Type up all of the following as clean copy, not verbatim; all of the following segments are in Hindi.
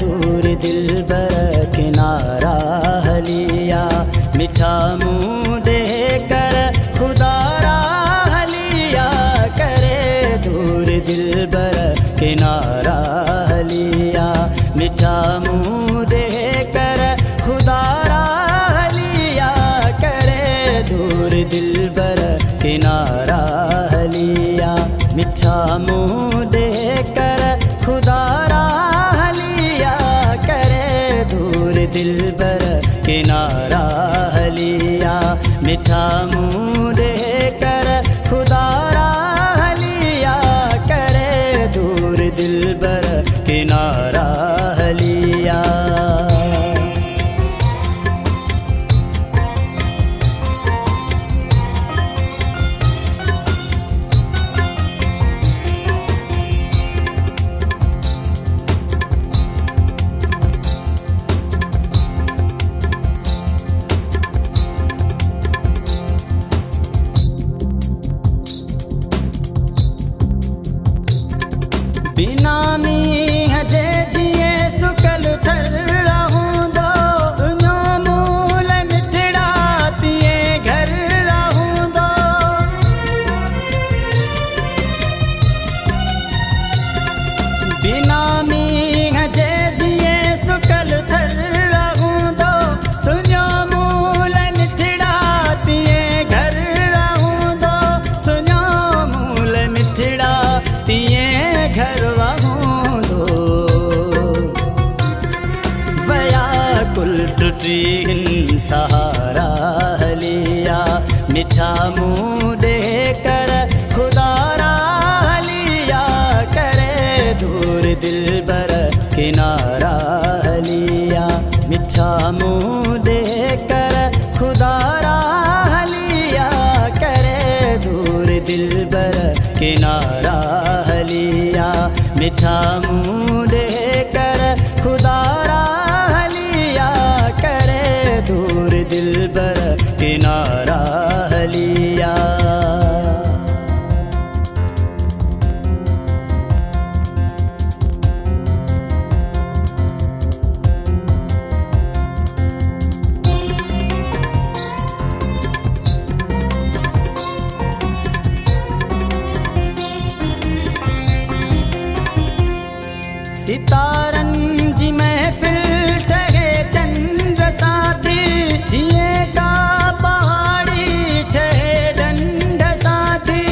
दूर दिलबर किनारा हलिया, मीठा मुँह देकर खुदा राह लिया करे, दूर दिलबर किनारा हलिया, मीठा मुँह देकर खुदा राह लिया करे, दूर दिलबर किनारा हलिया, मीठा मुँह देकर खुदा राह लिया करे, दूर दिलबर किनारा हलिया, मीठा मुँह देकर खुदा राह लिया करे, दूर दिलबर किनारा हलिया। बिना मी हजे जिए सुकल थर रहूं दो, दुनिया मूल मिठड़ा तिए घर रहूं दो, बिना मी हजे जिए सुकल थर रहूं दो, सुनियो मूल मिठड़ा तिए घर रहूं दो, सुनियो मूल मिठड़ा तिए घर वहूं दो, व्याकुल टूटी हिन सहारा हलिया, मीठा मुँह देकर खुदा राह लिया करे, दूर दिलबर किनारा हलिया, मीठा मुँह देकर खुदा राह लिया करे, दूर दिलबर किनारा हलिया, मीठा मुँह देकर खुदा राह लिया करे, दूर दिलबर किनारा हलिया। सितारन जी महफिल ठहे चंद्र साथी, जिए का पहाड़ी ठहे डंड साथी,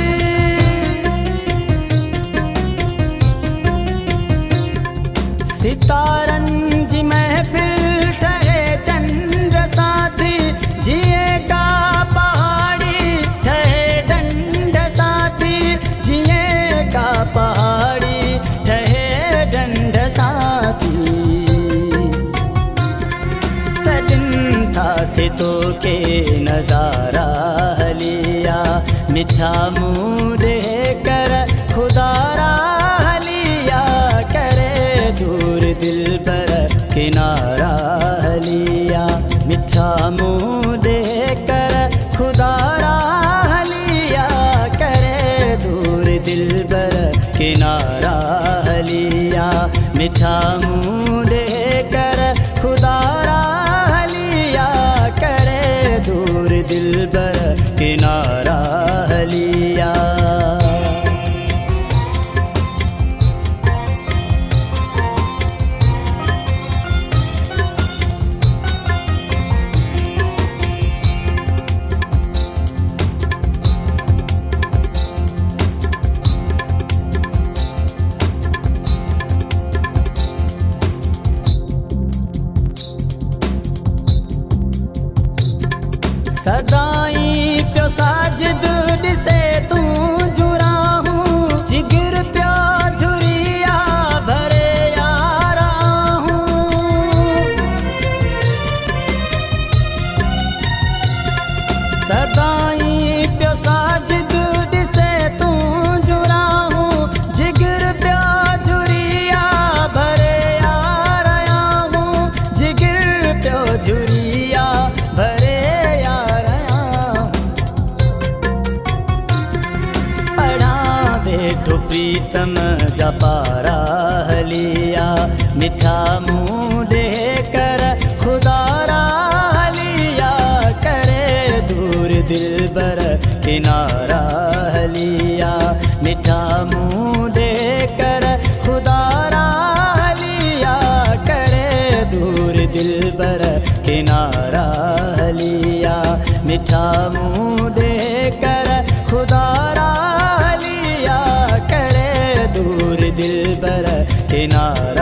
सितारन जी महफिल ठहे चंद्र साथी, जिए का पहाड़ी ठहे डंड साथी, जिए का पहाड़ी ठहे डंड साथी, सदिनता से तो के नजारा हलिया, मीठा मुँह देकर खुदा राह लिया करे, दूर दिलबर किनारा हलिया, मीठा मुँह देकर खुदा राह लिया करे, दूर दिलबर किनारा हलिया, मीठा मुँह देकर खुदा राह लिया करे, दूर दिलबर किनारा हलिया। सदाई प्यो साजिद से तू जुरा हूँ, जिगर प्यो झुरिया भरे यारा हूँ, सदाई प्यो साजिद से तू जुरा हूँ, जिगर प्यो झुरिया भरे यारा हूँ, जिगर प्यो झुरिया भरे प्रीतम जपारा हलिया, मिठा मुँह दे कर खुदा राह लिया करे दूर दिलबर किनारा लिया। मिठा मुँह दे कर खुदा राह लिया करे दूर दिलबर किनारा लिया। मिठा मुँह दे कर खुदा राह लिया करे दूर दिलबर किनारा